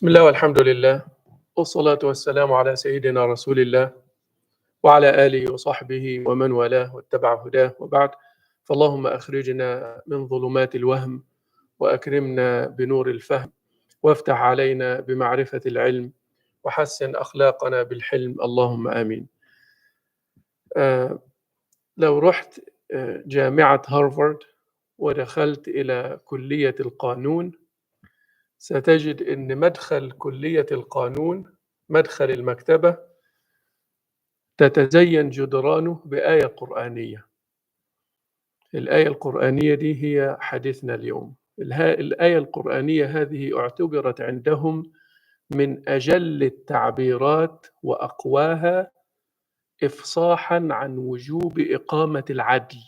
بسم الله والحمد لله والصلاة والسلام على سيدنا رسول الله وعلى آله وصحبه ومن والاه واتبع هداه وبعد. فاللهم أخرجنا من ظلمات الوهم وأكرمنا بنور الفهم وافتح علينا بمعرفة العلم وحسن أخلاقنا بالحلم اللهم آمين. لو رحت جامعة هارفارد ودخلت إلى كلية القانون ستجد أن مدخل كلية القانون، مدخل المكتبة، تتزين جدرانه بآية قرآنية. الآية القرآنية دي هي حديثنا اليوم. الآية القرآنية هذه اعتبرت عندهم من أجل التعبيرات وأقواها إفصاحا عن وجوب إقامة العدل،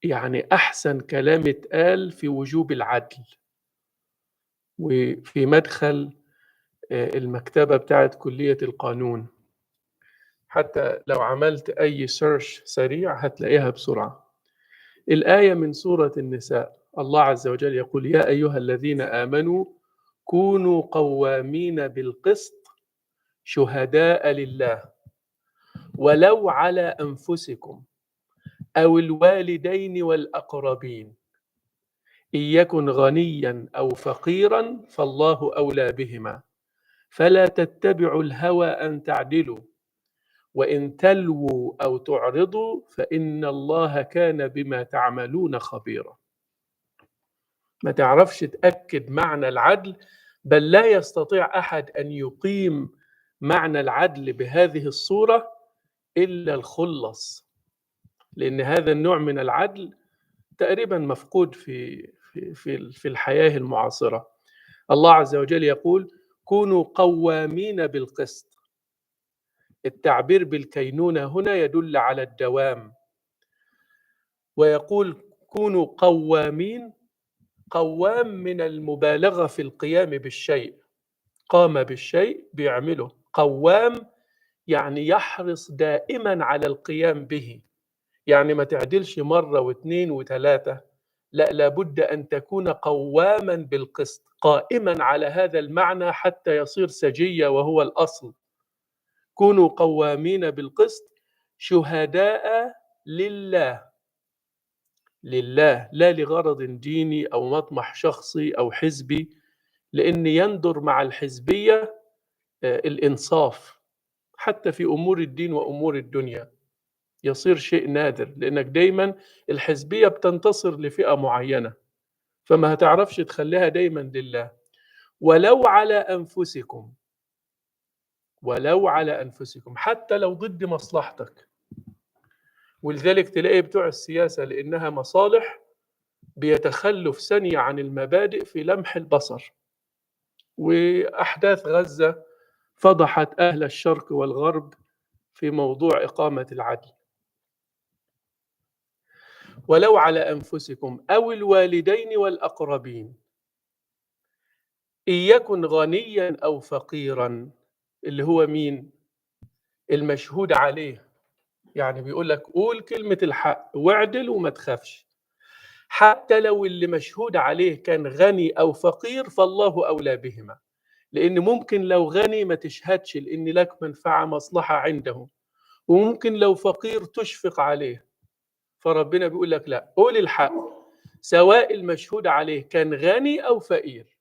يعني أحسن كلام اتقال في وجوب العدل. وفي مدخل المكتبة بتاعت كلية القانون، حتى لو عملت أي سيرش سريع هتلاقيها بسرعة. الآية من سورة النساء، الله عز وجل يقول: يا أيها الذين آمنوا كونوا قوامين بالقسط شهداء لله ولو على أنفسكم أو الوالدين والأقربين إن يكن غنيا أو فقيرا فالله أولى بهما فلا تتبعوا الهوى أن تعدلوا وإن تلووا أو تعرضوا فإن الله كان بما تعملون خبيرا. ما تعرفش تأكد معنى العدل، بل لا يستطيع أحد أن يقيم معنى العدل بهذه الصورة إلا الخلص، لأن هذا النوع من العدل تقريبا مفقود في الحياة المعاصرة. الله عز وجل يقول: كونوا قوامين بالقسط. التعبير بالكينونة هنا يدل على الدوام، ويقول كونوا قوامين. قوام من المبالغة في القيام بالشيء، قام بالشيء بيعمله. قوام يعني يحرص دائما على القيام به، يعني ما تعدلش مرة واثنين وثلاثة، لا، لابد أن تكون قواما بالقسط، قائما على هذا المعنى حتى يصير سجية وهو الأصل. كونوا قوامين بالقسط شهداء لله، لله لا لغرض ديني أو مطمح شخصي أو حزبي، لأن يندر مع الحزبية الإنصاف حتى في أمور الدين وأمور الدنيا، يصير شيء نادر، لأنك دايما الحزبية بتنتصر لفئة معينة، فما هتعرفش تخليها دايما لله. ولو على أنفسكم، ولو على أنفسكم، حتى لو ضد مصلحتك. ولذلك تلاقي بتوع السياسة لأنها مصالح بيتخلوا في ثانية عن المبادئ في لمح البصر. وأحداث غزة فضحت أهل الشرق والغرب في موضوع إقامة العدل. ولو على أنفسكم أو الوالدين والأقربين إن يكن غنيا أو فقيرا، اللي هو مين؟ المشهود عليه. يعني بيقول لك قول كلمة الحق واعدل وما تخافش، حتى لو اللي مشهود عليه كان غني أو فقير فالله أولى بهما، لأن ممكن لو غني ما تشهدش لأن لك منفعة مصلحة عنده، وممكن لو فقير تشفق عليه، فربنا بيقول لك لا، قول الحق سواء المشهود عليه كان غني أو فقير.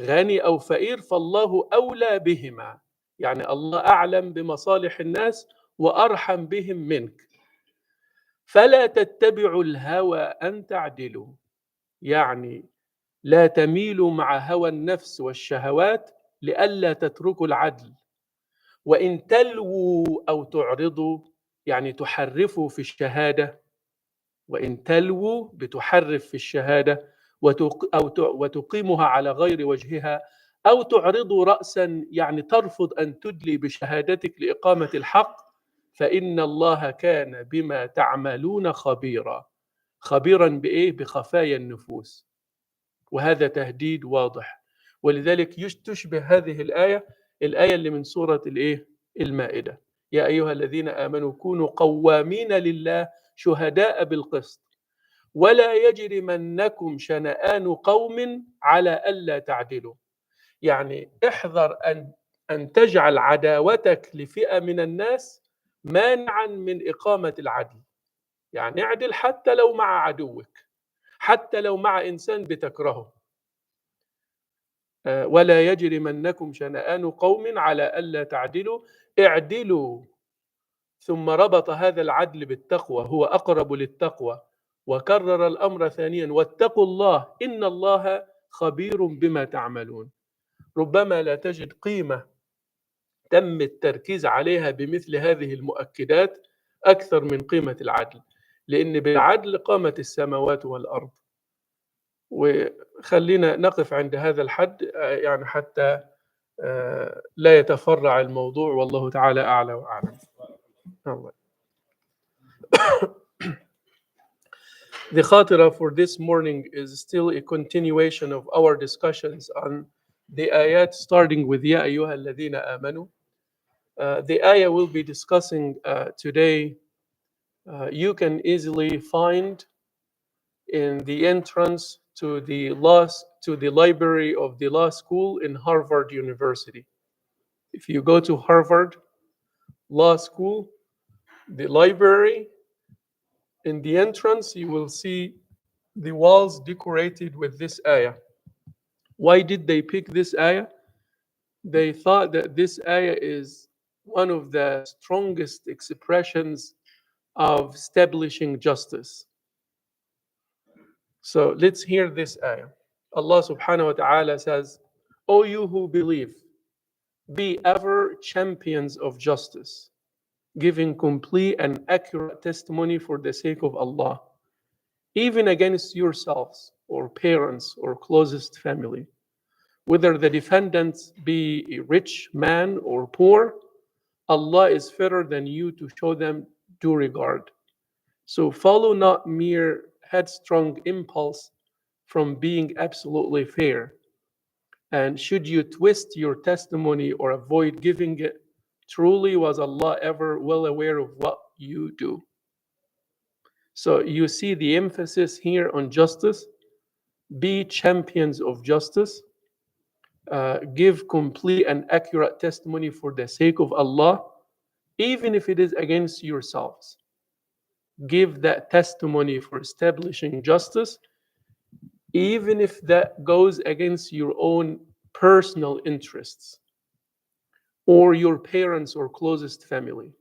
غني أو فقير فالله أولى بهما، يعني الله أعلم بمصالح الناس وأرحم بهم منك. فلا تتبعوا الهوى أن تعدلوا، يعني لا تميلوا مع هوى النفس والشهوات لئلا تتركوا العدل. وإن تلووا أو تعرضوا، يعني تحرفوا في الشهادة. وإن تلووا بتحرف في الشهادة وتقيمها على غير وجهها، أو تعرضوا رأسا، يعني ترفض أن تدلي بشهادتك لإقامة الحق، فإن الله كان بما تعملون خبيرا. خبيرا بإيه؟ بخفايا النفوس. وهذا تهديد واضح. ولذلك تشبه هذه الآية اللي من سورة المائدة: يا أيها الذين آمنوا كونوا قوامين لله شهداء بالقسط ولا يجرمنكم شنآن قوم على ألا تعدلوا. يعني احذر أن تجعل عداوتك لفئة من الناس مانعا من إقامة العدل. يعني اعدل حتى لو مع عدوك، حتى لو مع إنسان بتكرهه. ولا يجرمنكم شنآن قوم على ألا تعدلوا اعدلوا. ثم ربط هذا العدل بالتقوى، هو أقرب للتقوى، وكرر الأمر ثانيا: واتقوا الله إن الله خبير بما تعملون. ربما لا تجد قيمة تم التركيز عليها بمثل هذه المؤكدات أكثر من قيمة العدل، لأن بالعدل قامت السماوات والأرض. وخلينا نقف عند هذا الحد يعني حتى لا يتفرع الموضوع، والله تعالى أعلى وأعلم. الله. The Khaterah for this morning is still a continuation of our discussions on the ayat starting with Ya ayyuha alladhina amanu. The ayah we'll be discussing today, you can easily find in the entrance to the library of the law school in Harvard University. If you go to Harvard Law School, the library, in the entrance, you will see the walls decorated with this ayah. Why did they pick this ayah? They thought that this ayah is one of the strongest expressions of establishing justice. So let's hear this ayah. Allah subhanahu wa ta'ala says, O you who believe, be ever champions of justice, giving complete and accurate testimony for the sake of Allah, even against yourselves or parents or closest family, whether the defendant be a rich man or poor. Allah is fairer than you to show them due regard. So follow not mere headstrong impulse from being absolutely fair. And should you twist your testimony or avoid giving it, truly was Allah ever well aware of what you do. So you see the emphasis here on justice. Be champions of justice. Give complete and accurate testimony for the sake of Allah, even if it is against yourselves. Give that testimony for establishing justice, even if that goes against your own personal interests or your parents or closest family.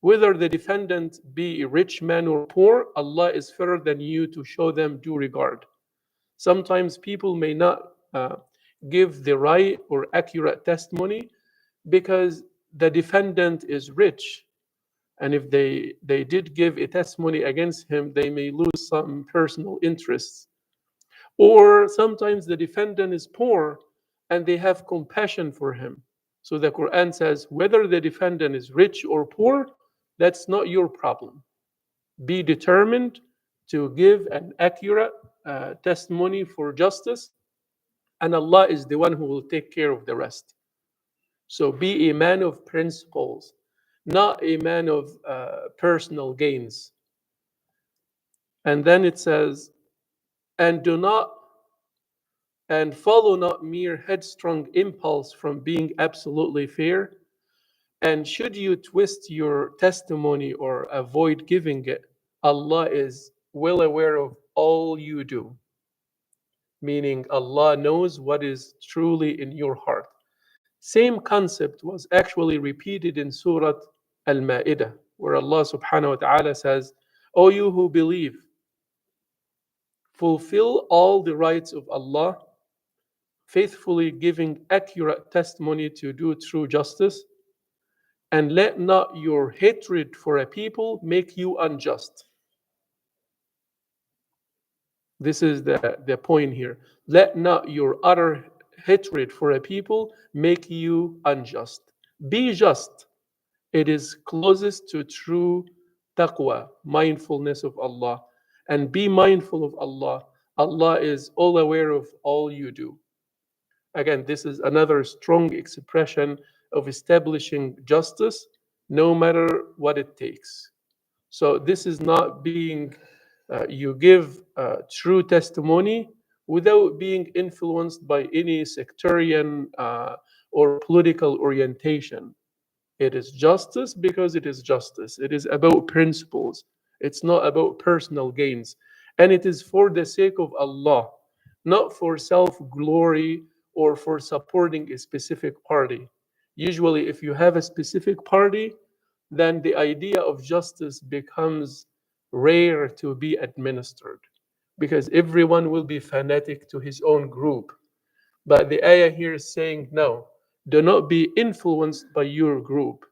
Whether the defendant be a rich man or poor, Allah is fairer than you to show them due regard. Sometimes people may not give the right or accurate testimony because the defendant is rich. And if they did give a testimony against him, they may lose some personal interests. Or sometimes the defendant is poor and they have compassion for him. So the Quran says, whether the defendant is rich or poor, that's not your problem. Be determined to give an accurate testimony for justice, and Allah is the one who will take care of the rest. So be a man of principles, not a man of personal gains. And then it says, and follow not mere headstrong impulse from being absolutely fair. And should you twist your testimony or avoid giving it, Allah is well aware of all you do. Meaning Allah knows what is truly in your heart. Same concept was actually repeated in Surah Al-Ma'idah, where Allah subhanahu wa ta'ala says, O you who believe, fulfill all the rights of Allah, faithfully giving accurate testimony to do true justice, and let not your hatred for a people make you unjust. This is the point here. Let not your utter hatred for a people make you unjust. Be just. It is closest to true taqwa, mindfulness of Allah. And be mindful of Allah. Allah is all aware of all you do. Again, this is another strong expression of establishing justice, no matter what it takes. So this is not being, you give true testimony without being influenced by any sectarian or political orientation. It is justice because it is justice. It is about principles. It's not about personal gains. And it is for the sake of Allah, not for self glory or for supporting a specific party. Usually, if you have a specific party, then the idea of justice becomes rare to be administered because everyone will be fanatic to his own group. But the ayah here is saying, no, do not be influenced by your group.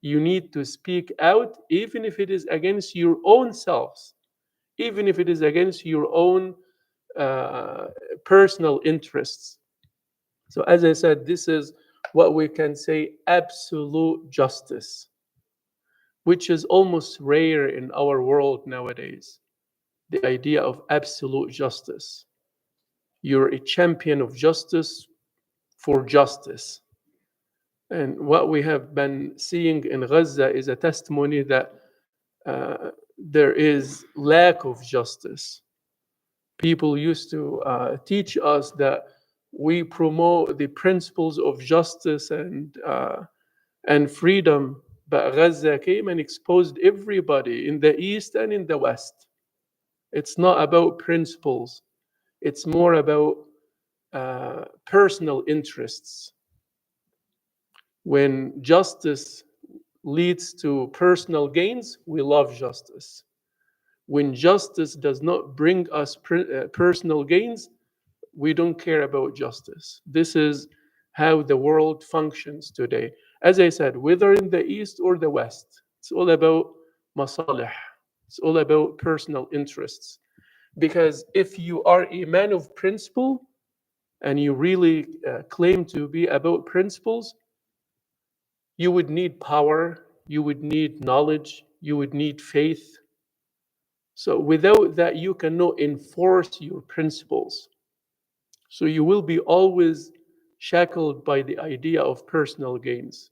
You need to speak out, even if it is against your own selves, even if it is against your own uh, personal interests. So, as I said, this is what we can say absolute justice, which is almost rare in our world nowadays. The idea of absolute justice. You're a champion of justice for justice. And what we have been seeing in Gaza is a testimony that there is lack of justice. People used to teach us that we promote the principles of justice and freedom, but Gaza came and exposed everybody in the East and in the West. It's not about principles. It's more about personal interests. When justice leads to personal gains, we love justice. When justice does not bring us personal gains, we don't care about justice. This is how the world functions today. As I said, whether in the East or the West, it's all about masalih. It's all about personal interests. Because if you are a man of principle and you really claim to be about principles, you would need power, you would need knowledge, you would need faith. So without that, you cannot enforce your principles. So you will be always shackled by the idea of personal gains.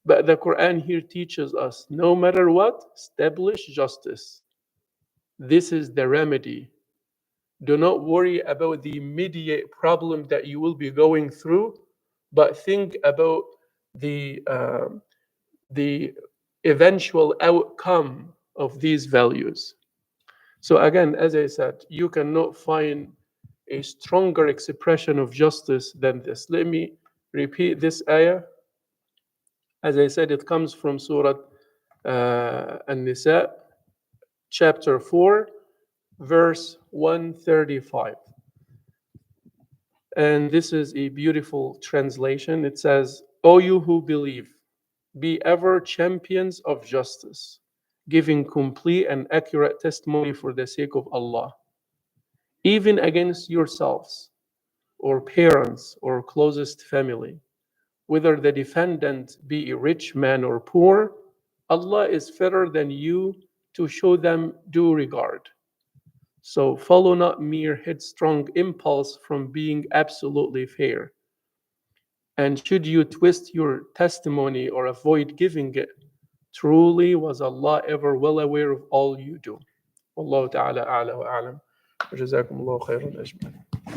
But the Quran here teaches us no matter what, establish justice. This is the remedy. Do not worry about the immediate problem that you will be going through, but think about the eventual outcome of these values. So again, as I said, you cannot find a stronger expression of justice than this. Let me repeat this ayah. As I said, it comes from Surah An-Nisa, chapter 4, verse 135. And this is a beautiful translation. It says, O you who believe, be ever champions of justice, giving complete and accurate testimony for the sake of Allah, even against yourselves, or parents, or closest family. Whether the defendant be a rich man or poor, Allah is fairer than you to show them due regard. So follow not mere headstrong impulse from being absolutely fair. And should you twist your testimony or avoid giving it, truly was Allah ever well aware of all you do. Wallahu ta'ala a'la wa a'lam. وجزاكم الله خيرا أجمعين.